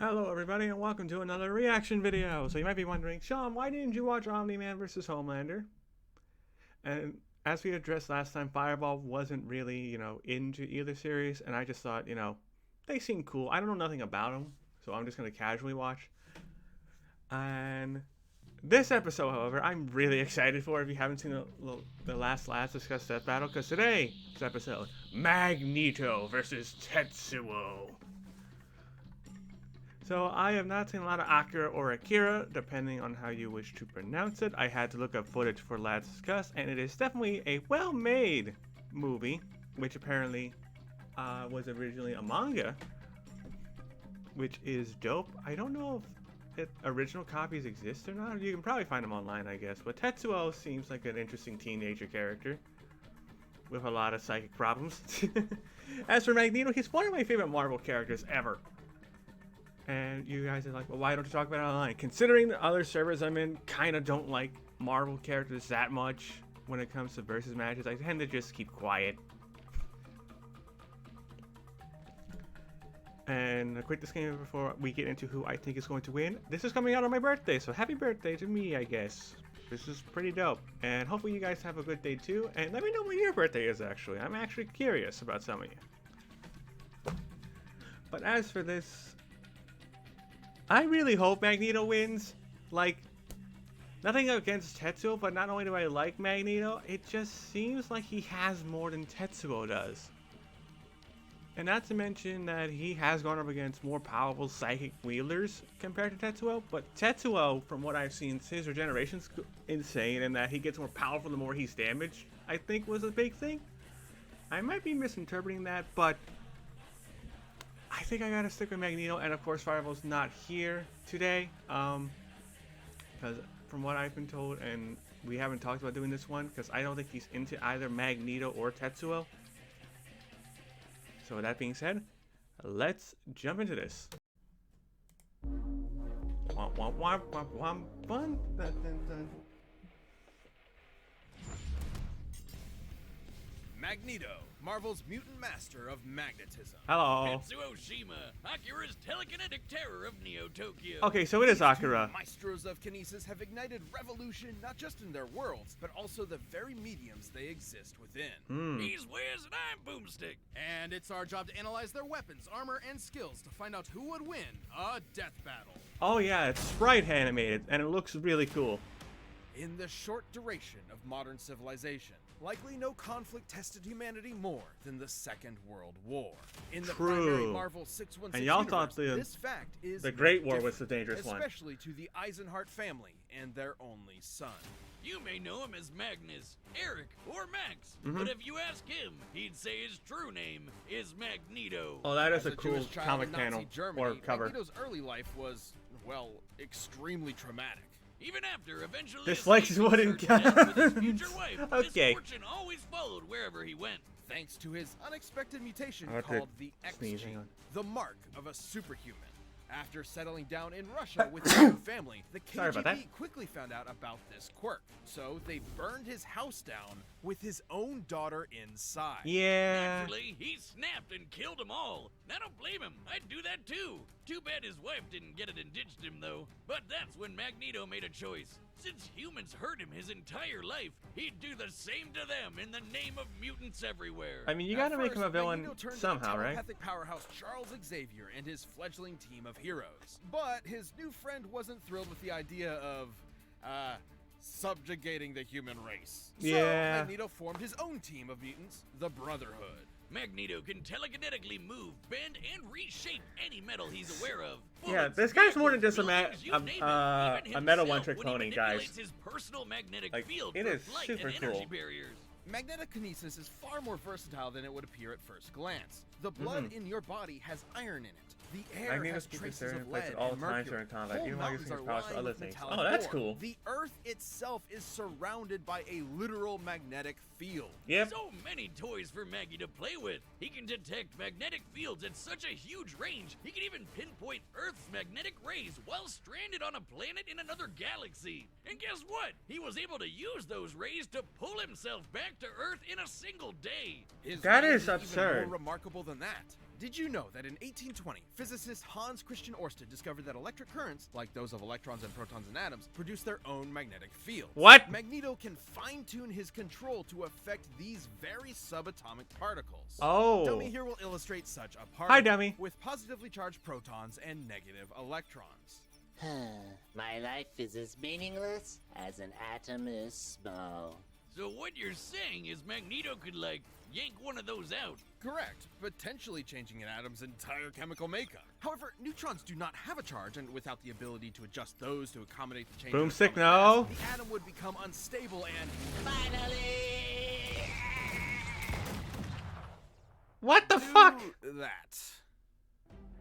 Hello everybody and welcome to another reaction video. So you might be wondering, Sean, why didn't you watch Omni-Man vs. Homelander? And as we addressed last time, Fireball wasn't really, into either series, and I just thought, they seem cool. I don't know nothing about them, so I'm just going to casually watch. And this episode, however, I'm really excited for if you haven't seen the last discuss Death Battle, because today's episode, Magneato versus Tetsuo. So I have not seen a lot of Akira or Akira, depending on how you wish to pronounce it. I had to look up footage for Let's Discuss, and it is definitely a well-made movie, which apparently was originally a manga, which is dope. I don't know if original copies exist or not. You can probably find them online, I guess. But Tetsuo seems like an interesting teenager character with a lot of psychic problems. As for Magneto, he's one of my favorite Marvel characters ever. And you guys are like, well, why don't you talk about it online? Considering the other servers I'm in kind of don't like Marvel characters that much when it comes to versus matches, I tend to just keep quiet. And a quick disclaimer before we get into who I think is going to win. This is coming out on my birthday, so happy birthday to me, I guess. This is pretty dope. And hopefully you guys have a good day too. And let me know when your birthday is actually. I'm actually curious about some of you. But as for this, I really hope Magneto wins. Like, nothing against Tetsuo, but not only do I like Magneto, it just seems like he has more than Tetsuo does. And not to mention that he has gone up against more powerful psychic wielders compared to Tetsuo, but Tetsuo, from what I've seen, his regeneration's insane, and that he gets more powerful the more he's damaged, I think was a big thing. I might be misinterpreting that, but I think I gotta stick with Magneto, and of course Fireball's not here today, because from what I've been told, and we haven't talked about doing this one, because I don't think he's into either Magneto or Tetsuo. So with that being said, let's jump into this. Magneto, Marvel's mutant master of magnetism. Hello. Tetsuo Shima, Akira's telekinetic terror of Neo-Tokyo. Okay, so it is Akira. Maestros of kinesis have ignited revolution not just in their worlds, but also the very mediums they exist within. He's Wiz and I'm Boomstick. And it's our job to analyze their weapons, armor, and skills to find out who would win a death battle. Oh yeah, it's sprite animated, and it looks really cool. In the short duration of modern civilization, likely no conflict tested humanity more than the Second World War. In the primary Marvel 616 and y'all universe, thought this fact is the Great War was the dangerous one. Especially to the Eisenhart family and their only son. You may know him as Magnus, Eric, or Max, but if you ask him, he'd say his true name is Magneto. Oh, that is As a cool Jewish child comic in Nazi panel Germany, or cover. Magneto's early life was, well, extremely traumatic. Even after eventually This likes wooden with his future wife, Okay. misfortune always followed wherever he went. Thanks to his unexpected mutation I have to called the X sneeze, hang gene, on. the mark of a superhuman. After settling down in Russia with his new family, the Sorry about that. KGB quickly found out about this quirk, so they burned his house down with his own daughter inside. Yeah. Naturally, he snapped and killed them all. I don't blame him. I'd do that too. Too bad his wife didn't get it and ditched him though. But that's when Magneto made a choice. Since humans hurt him his entire life, he'd do the same to them in the name of mutants everywhere. I mean, you At gotta make him a first, villain Magneto turned to somehow, the right? telepathic powerhouse Charles Xavier and his fledgling team of heroes. But his new friend wasn't thrilled with the idea of, subjugating the human race. So Yeah. Magneto formed his own team of mutants, the Brotherhood. Magneto can telekinetically move, bend, and reshape any metal he's aware of. Yeah, Bullets, this guy's more than vehicles, just buildings, you name it. a Even meta himself one-trick when he pony, manipulates guys. his personal magnetic Like, field it for is flight super and energy cool. barriers. Magnetic kinesis is far more versatile than it would appear at first glance. The blood in your body has iron in it. The air Magneto has keeps traces certain of places lead all and the time mercury. during combat, Whole even while mountains using his are powers for lined other with things. metallic Oh, that's ore. cool. The Earth itself is surrounded by a literal magnetic field. Yep. So many toys for Maggie to play with. He can detect magnetic fields at such a huge range, he can even pinpoint Earth's magnetic rays while stranded on a planet in another galaxy. And guess what? He was able to use those rays to pull himself back to Earth in a single day. His That rise is even absurd. more remarkable than that. Did you know that in 1820, physicist Hans Christian Ørsted discovered that electric currents, like those of electrons and protons and atoms, produce their own magnetic fields? What? Magneto can fine-tune his control to affect these very subatomic particles. Oh. Dummy here will illustrate such a Hi, particle Dummy. with positively charged protons and negative electrons. My life is as meaningless as an atom is small. So what you're saying is Magneto could, like, yank one of those out. Correct, potentially changing an atom's entire chemical makeup. However, neutrons do not have a charge, and without the ability to adjust those to accommodate the change in Boomstick, atomic no. mass, the atom would become unstable and Finally! What the fuck? that.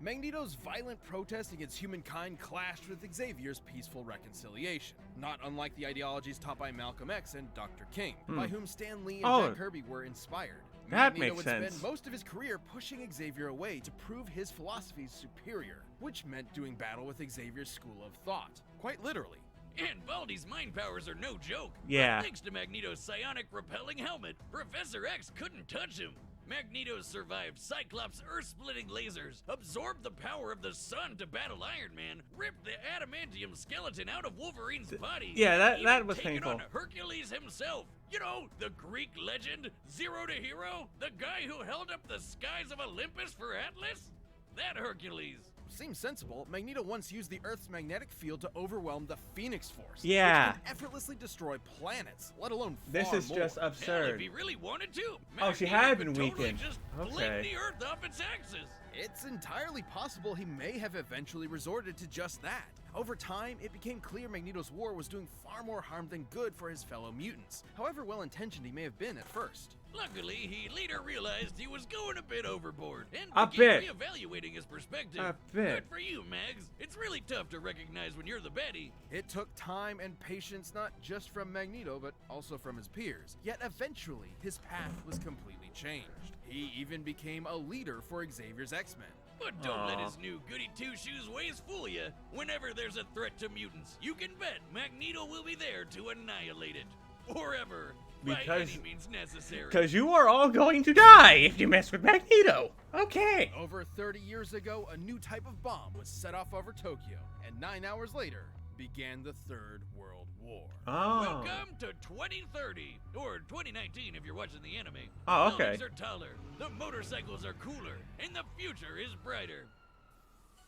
Magneto's violent protest against humankind clashed with Xavier's peaceful reconciliation, not unlike the ideologies taught by Malcolm X and Dr. King, by whom Stan Lee and Oh. Jack Kirby were inspired. That Magneto makes would sense. spend most of his career pushing Xavier away to prove his philosophies superior, which meant doing battle with Xavier's school of thought, quite literally. And Baldy's mind powers are no joke. Yeah. But thanks to Magneto's psionic repelling helmet, Professor X couldn't touch him. Magneto survived Cyclops' earth-splitting lasers, absorbed the power of the sun to battle Iron Man, ripped the adamantium skeleton out of Wolverine's body. Yeah, that- and that even was taken painful. on Hercules himself. You know, the Greek legend, Zero to Hero, the guy who held up the skies of Olympus for Atlas? That Hercules. Seems sensible. Magneto once used the Earth's magnetic field to overwhelm the Phoenix Force, Yeah. which could effortlessly destroy planets, let alone This far is more. just Hell, if absurd. he really wanted to, Oh, she Magneto had could been totally weakened. just Okay. flick the Earth off its axis. It's entirely possible he may have eventually resorted to just that. Over time, it became clear Magneto's war was doing far more harm than good for his fellow mutants, however well-intentioned he may have been at first. Luckily, he later realized he was going a bit overboard and A began bit. reevaluating his perspective. A bit. Good for you, Mags. It's really tough to recognize when you're the baddie. It took time and patience not just from Magneto, but also from his peers. Yet eventually, his path was completely changed. He even became a leader for Xavier's X-Men. But don't let Aw. his new goody two-shoes ways fool you. Whenever there's a threat to mutants, you can bet Magneto will be there to annihilate it. Forever. By Because- any means necessary. Because you are all going to die if you mess with Magneto. Okay. Over 30 years ago, a new type of bomb was set off over Tokyo, and 9 hours later, began the Third World War. Oh. Welcome to 2030, or 2019 if you're watching the anime. Oh, The okay. buildings are taller, the motorcycles are cooler, and the future is brighter.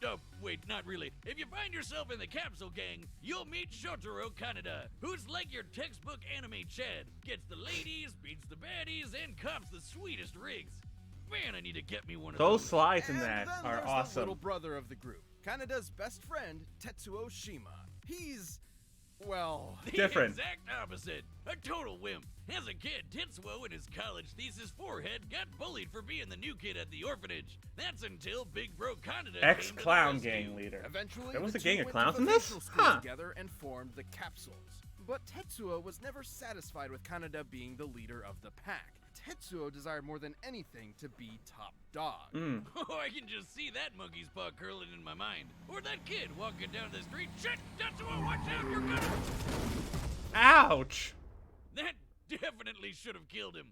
Oh, wait, not really. If you find yourself in the Capsule Gang, you'll meet Shotaro Kaneda, who's like your textbook anime Chad. Gets the ladies, beats the baddies, and cops the sweetest rigs. Man, I need to get me one of Those those. slides in And that then are there's the awesome. little brother of the group, Kaneda's best friend, Tetsuo Shima. He's, well, The Different. exact opposite. A total wimp. As a kid, Tetsuo in his college thesis forehead got bullied for being the new kid at the orphanage. That's until Big Bro Kaneda Ex-clown came to the rescue. gang leader. eventually There was the a gang two of went clowns to in this? vocational school Huh. together and formed the Capsules. But Tetsuo was never satisfied with Kaneda being the leader of the pack. Tetsuo desired more than anything to be top dog. Oh, I can just see that monkey's paw curling in my mind. Or that kid walking down the street. Shit! Tetsuo, watch out! You're gonna... Ouch. That definitely should have killed him.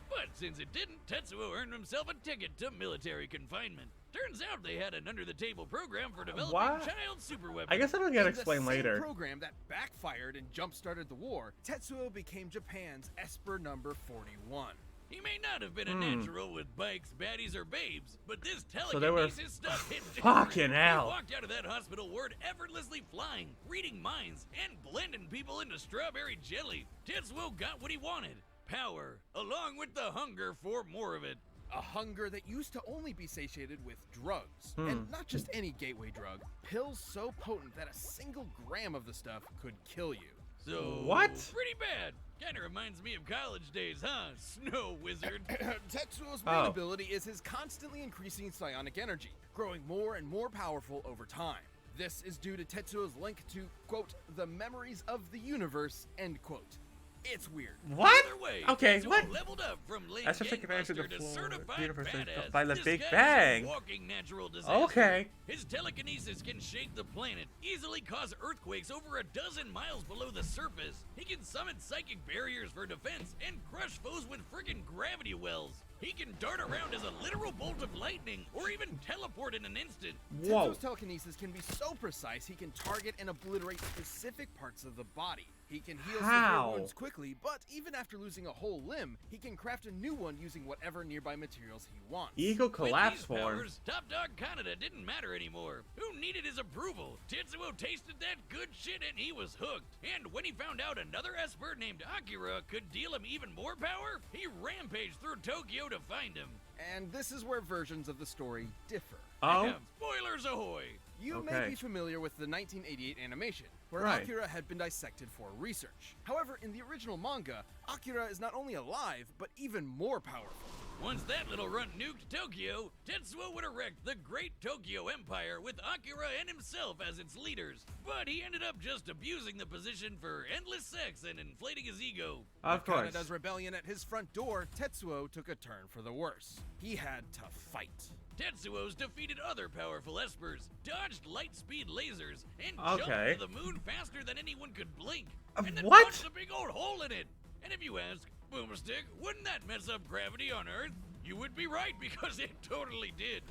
But since it didn't, Tetsuo earned himself a ticket to military confinement. Turns out they had an under-the-table program for developing What? child superweapons. I guess that'll get In the explained same later. program that backfired and jump-started the war, Tetsuo became Japan's Esper number 41. He may not have been a natural with bikes, baddies, or babes, but this telekinesis So they were stuff hit different. fucking hell. He walked out of that hospital ward effortlessly flying, reading minds, and blending people into strawberry jelly. Tetsuo got what he wanted. Power, along with the hunger for more of it. A hunger that used to only be satiated with drugs. And not just any gateway drug, pills so potent that a single gram of the stuff could kill you. So, What? Pretty bad. Kinda reminds me of college days, huh? Snow wizard. Tetsuo's main Oh. ability is his constantly increasing psionic energy, growing more and more powerful over time. This is due to Tetsuo's link to, quote, the memories of the universe, end quote. It's weird. What? Either way, Okay, Tetsuo what? leveled up from lame That's just take advantage of the gangbuster to floor, certified universe badass. by the This Big guy's a Bang. walking natural disaster. Okay. His telekinesis can shake the planet, easily cause earthquakes over a dozen miles below the surface. He can summon psychic barriers for defense and crush foes with friggin' gravity wells. He can dart around as a literal bolt of lightning, or even teleport in an instant. Whoa. Tetsuo's telekinesis can be so precise he can target and obliterate specific parts of the body. He can heal How? severe wounds quickly, but even after losing a whole limb, he can craft a new one using whatever nearby materials he wants. Eagle With collapse these form. powers, Top Dog Canada didn't matter anymore. Who needed his approval? Tetsuo tasted that good shit and he was hooked. And when he found out another Esper named Akira could deal him even more power, he rampaged through Tokyo to find him. And this is where versions of the story differ. Oh, Spoilers ahoy! You may Okay. be familiar with the 1988 animation, where Right. Akira had been dissected for research. However, in the original manga, Akira is not only alive, but even more powerful. Once that little runt nuked Tokyo, Tetsuo would erect the Great Tokyo Empire with Akira and himself as its leaders. But he ended up just abusing the position for endless sex and inflating his ego. of course. Kanada's rebellion at his front door, Tetsuo took a turn for the worse. He had to fight. Tetsuo's defeated other powerful espers, dodged light-speed lasers, and Okay. jumped to the moon faster than anyone could blink. Uh, And then what? punched a big old hole in it. And if you ask, Boomerstick, wouldn't that mess up gravity on Earth? You would be right, because it totally did.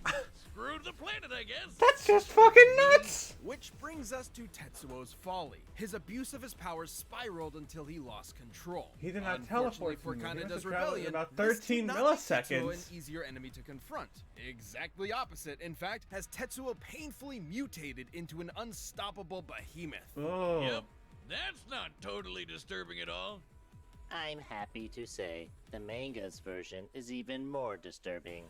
Screwed the planet, I guess. That's just fucking nuts. Which brings us to Tetsuo's folly. His abuse of his powers spiraled until he lost control. He did not Unfortunately teleport for from you. He must Kanada's have traveled rebellion, about this 13 did not make Tetsuo milliseconds. an easier enemy to confront. Exactly opposite, in fact, as Tetsuo painfully mutated into an unstoppable behemoth. Oh. Yep, that's not totally disturbing at all. I'm happy to say the manga's version is even more disturbing.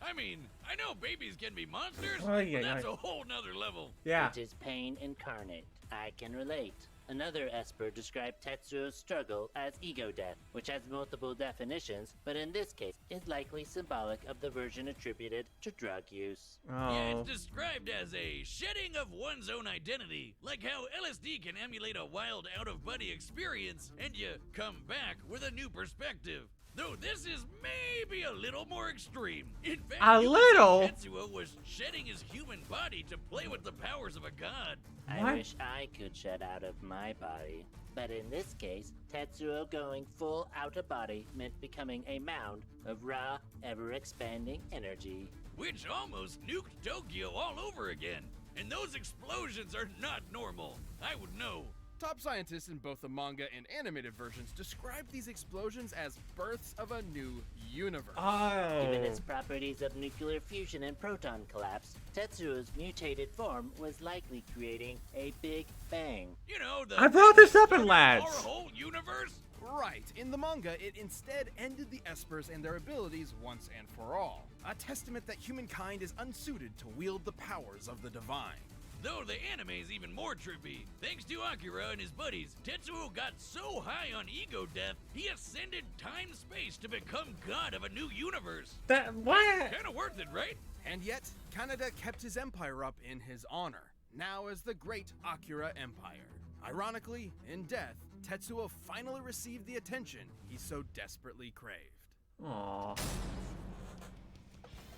I mean, I know babies can be monsters, Oh, yeah, but that's yeah. a whole nother level. Yeah. It is pain incarnate. I can relate. Another Esper described Tetsuo's struggle as ego death, which has multiple definitions, but in this case is likely symbolic of the version attributed to drug use. Yeah, Oh. it's described as a shedding of one's own identity, like how LSD can emulate a wild out-of-body experience, and you come back with a new perspective. Though this is maybe a little more extreme. In fact, A you could little? say Tetsuo was shedding his human body to play with the powers of a god. I What? wish I could shed out of my body. But in this case, Tetsuo going full out of body meant becoming a mound of raw, ever-expanding energy. Which almost nuked Tokyo all over again. And those explosions are not normal. I would know. Top scientists in both the manga and animated versions describe these explosions as births of a new universe. Given Oh. its properties of nuclear fusion and proton collapse, Tetsuo's mutated form was likely creating a Big Bang. You know, the I brought this up in our Lads. whole universe. Right, in the manga, it instead ended the Espers and their abilities once and for all. A testament that humankind is unsuited to wield the powers of the divine. Though the anime's even more trippy. Thanks to Akira and his buddies, Tetsuo got so high on ego death, he ascended time-space to become god of a new universe. That what? Kinda worth it, right? And yet, Kanada kept his empire up in his honor, now as the Great Akira Empire. Ironically, in death, Tetsuo finally received the attention he so desperately craved. Aw.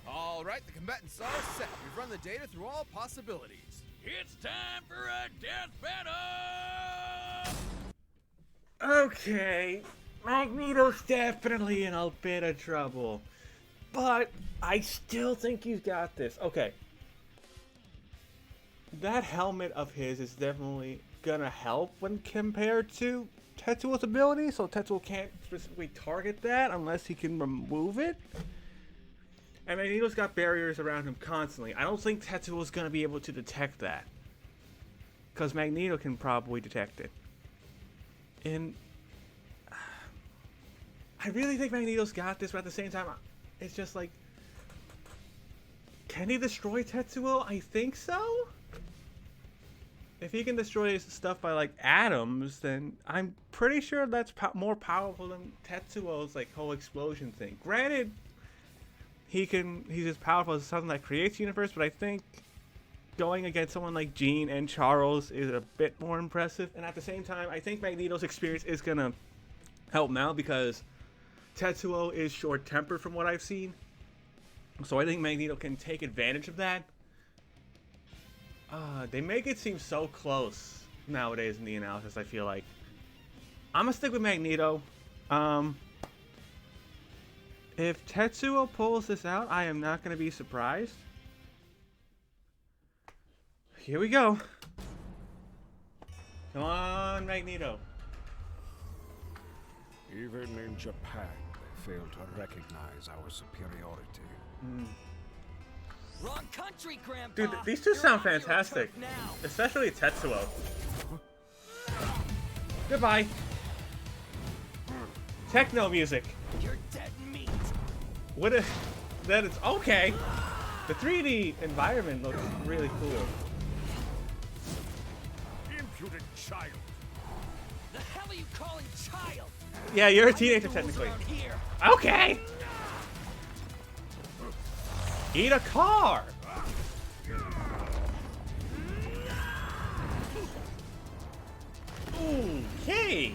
All right, the combatants are set. We've run the data through all possibilities. It's time for a death battle! Okay. Magneto's definitely in a bit of trouble. But I still think he's got this. Okay. That helmet of his is definitely gonna help when compared to Tetsuo's ability, so Tetsuo can't specifically target that unless he can remove it. And Magneto's got barriers around him constantly. I don't think Tetsuo's gonna be able to detect that. Because Magneto can probably detect it. And I really think Magneto's got this, but at the same time, it's just like, can he destroy Tetsuo? I think so. If he can destroy his stuff by like atoms, then I'm pretty sure that's more powerful than Tetsuo's like whole explosion thing. Granted, he's as powerful as something that creates the universe, but I think going against someone like Jean and Charles is a bit more impressive. And at the same time, I think Magneto's experience is gonna help now because Tetsuo is short-tempered from what I've seen. So I think Magneto can take advantage of that. They make it seem so close nowadays in the analysis, I feel like. I'm gonna stick with Magneto. If Tetsuo pulls this out, I am not going to be surprised. Here we go. Come on, Magneto. Even in Japan, they fail to recognize our superiority. Wrong country, Grandpa. Dude, these two You're sound on your fantastic. turf now. Especially Tetsuo. Goodbye. Techno music. You're dead meat. What if that is okay. The 3D environment looks really cool. Impudent child! The hell are you calling child? Yeah, you're a I make teenager the rules technically. around here. Okay. Eat a car. Okay.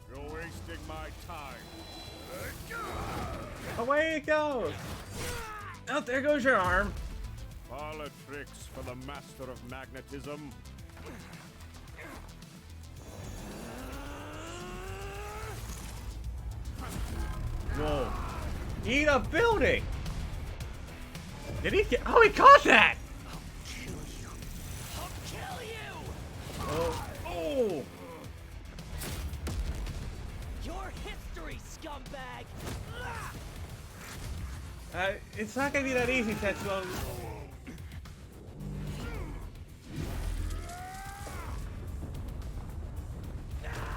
You're wasting my time. Away it goes. Oh, there goes your arm. Parlor tricks for the master of magnetism. Whoa. Eat a building. Did he get? Oh, he caught that. I'll kill you. Oh. Oh. Your history, scumbag. It's not gonna be that easy, Tetsuo.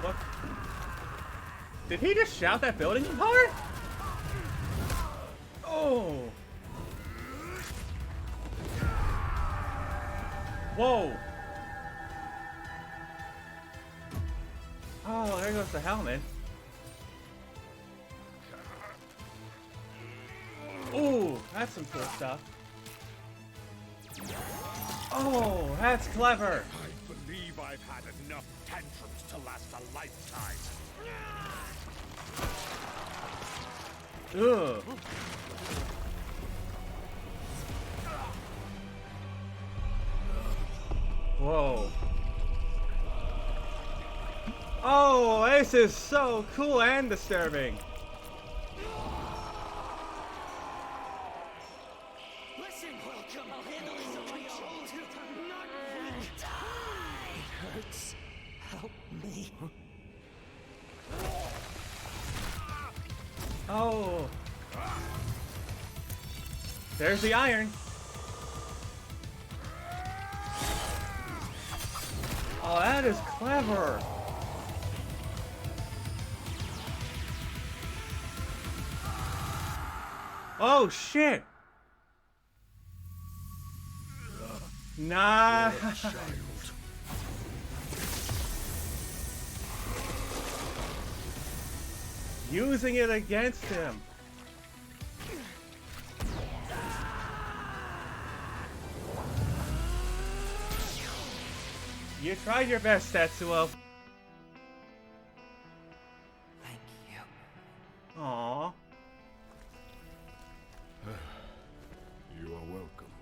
What? Did he just shout that building apart? Oh. Whoa. Oh, there goes the helmet. Ooh, that's some cool stuff. Oh, that's clever. I believe I've had enough tantrums to last a lifetime. Ugh. Whoa. Oh, this is so cool and disturbing. Listen, welcome. I'll handle this on my own. Not die. Hurts. Help me. Oh. There's the iron. Oh, that is clever. Oh, shit. Nice. Using it against him. You tried your best, Tetsuo. Thank you. Aww. You are welcome.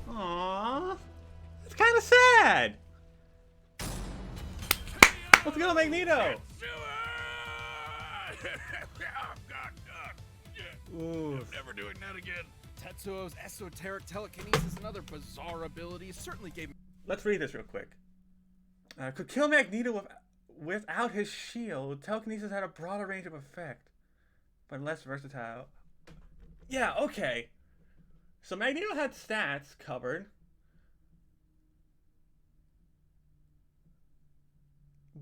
Aww. It's kind of sad. Let's go, Magneto. Ooh. I'm never doing that again. Tetsuo's esoteric telekinesis and other bizarre abilities certainly gave Let's read this real quick. Could kill Magneto without his shield. Telekinesis had a broader range of effect, but less versatile. Yeah, okay. So Magneto had stats covered.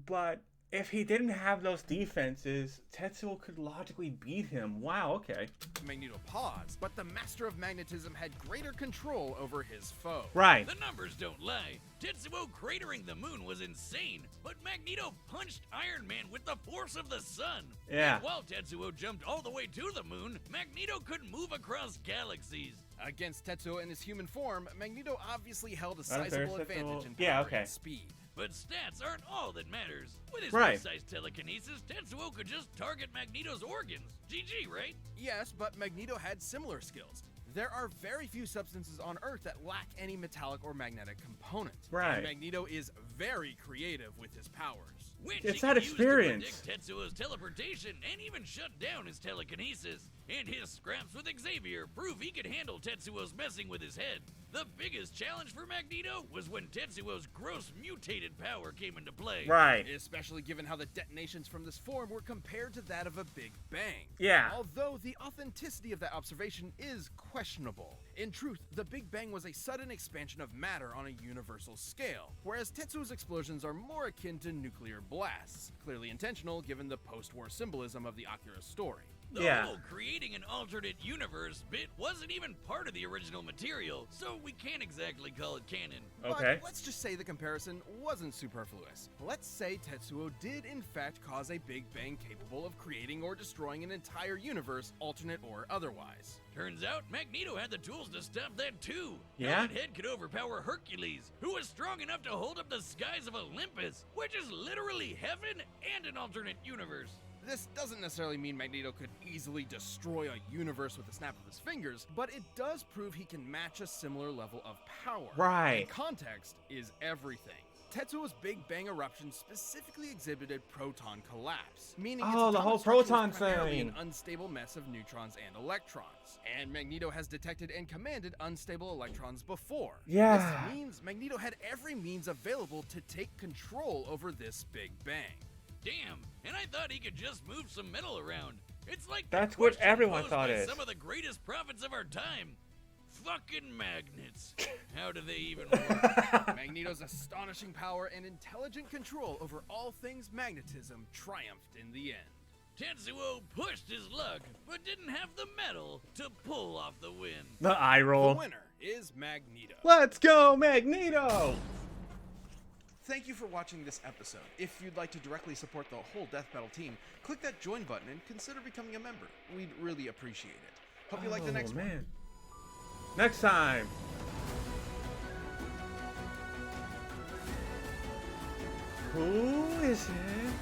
But if he didn't have those defenses, Tetsuo could logically beat him. Wow, okay. Magneto paused, but the Master of Magnetism had greater control over his foe. Right. The numbers don't lie. Tetsuo cratering the moon was insane, but Magneto punched Iron Man with the force of the sun. Yeah. And while Tetsuo jumped all the way to the moon, Magneto could move across galaxies. Against Tetsuo in his human form, Magneto obviously held a That's sizable fair, advantage in yeah, power okay. and speed. But stats aren't all that matters. With his Right. precise telekinesis, Tetsuo could just target Magneto's organs. GG, right? Yes, but Magneto had similar skills. There are very few substances on Earth that lack any metallic or magnetic component. Right. And Magneto is very creative with his powers. Which It's he that could use to experience. predict Tetsuo's teleportation and even shut down his telekinesis. And his scraps with Xavier prove he could handle Tetsuo's messing with his head. The biggest challenge for Magneto was when Tetsuo's gross mutated power came into play. Right. Especially given how the detonations from this form were compared to that of a Big Bang. Yeah. Although the authenticity of that observation is questionable. In truth, the Big Bang was a sudden expansion of matter on a universal scale, whereas Tetsuo's explosions are more akin to nuclear blasts, clearly intentional given the post-war symbolism of the Akira story. The Yeah. whole creating an alternate universe bit wasn't even part of the original material, so we can't exactly call it canon. Okay. But let's just say the comparison wasn't superfluous. Let's say Tetsuo did in fact cause a Big Bang capable of creating or destroying an entire universe, alternate or otherwise. Turns out Magneto had the tools to stop that too. Yeah? Helmet Head could overpower Hercules, who was strong enough to hold up the skies of Olympus, which is literally heaven and an alternate universe. This doesn't necessarily mean Magneto could easily destroy a universe with a snap of his fingers, but it does prove he can match a similar level of power. Right. And context is everything. Tetsuo's Big Bang eruption specifically exhibited proton collapse, meaning its Oh, the whole atomic structure was proton primarily thing. an unstable mess of neutrons and electrons. And Magneto has detected and commanded unstable electrons before. Yeah. This means Magneto had every means available to take control over this Big Bang. Damn, and I thought he could just move some metal around. It's like the That's what question everyone posed thought by is. some of the greatest prophets of our time. Fucking magnets. How do they even work? Magneto's astonishing power and intelligent control over all things magnetism triumphed in the end. Tetsuo pushed his luck, but didn't have the metal to pull off the win. The eye The roll. winner is Magneto. Let's go, Magneto! Thank you for watching this episode. If you'd like to directly support the whole Death Battle team, click that join button and consider becoming a member. We'd really appreciate it. Hope you like the next one. man. Next time. Who is it?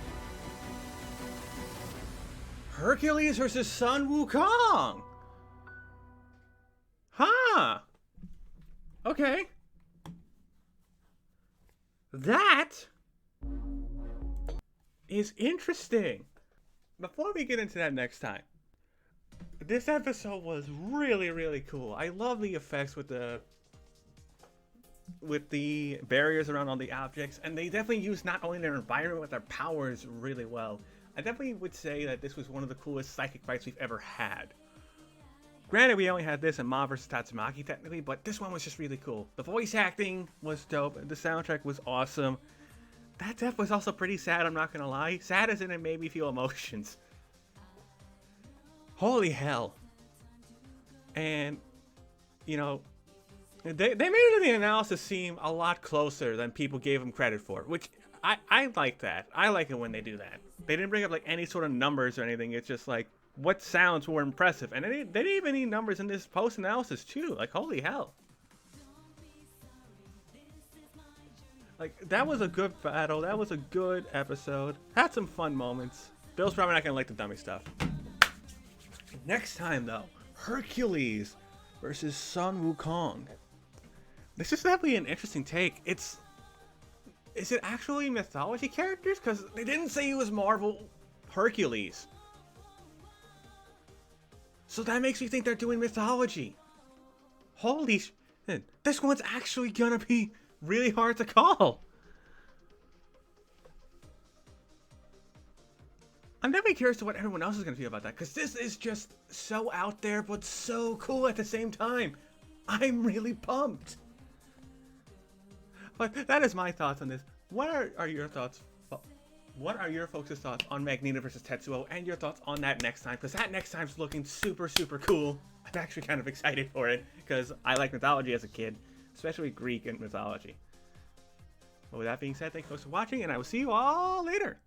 Hercules versus Sun Wukong. Huh. Okay. That is interesting. Before we get into that next time, this episode was really, really cool. I love the effects with the barriers around all the objects, and they definitely use not only their environment but their powers really well. I definitely would say that this was one of the coolest psychic fights we've ever had. Granted, we only had this in Ma vs. Tatsumaki technically, but this one was just really cool. The voice acting was dope. The soundtrack was awesome. That death was also pretty sad, I'm not gonna lie. Sad as in it made me feel emotions. Holy hell. And, you know, they made it in the analysis seem a lot closer than people gave them credit for, which I like that. I like it when they do that. They didn't bring up like any sort of numbers or anything. It's just like, what sounds were impressive. And they didn't even need numbers in this post-analysis too. Like, holy hell. Like, that was a good battle. That was a good episode. Had some fun moments. Bill's probably not going to like the dummy stuff. Next time, though, Hercules versus Sun Wukong. This is definitely an interesting take. Is it actually mythology characters? Because they didn't say he was Marvel Hercules. So that makes me think they're doing mythology. Holy shit. This one's actually gonna be really hard to call. I'm definitely curious to what everyone else is gonna feel about that, because this is just so out there, but so cool at the same time. I'm really pumped. But that is my thoughts on this. What are your thoughts? What are your folks' thoughts on Magneto versus Tetsuo, and your thoughts on that next time? Because that next time's looking super, super cool. I'm actually kind of excited for it, because I like mythology as a kid, especially Greek and mythology. But with that being said, thank you folks for watching, and I will see you all later.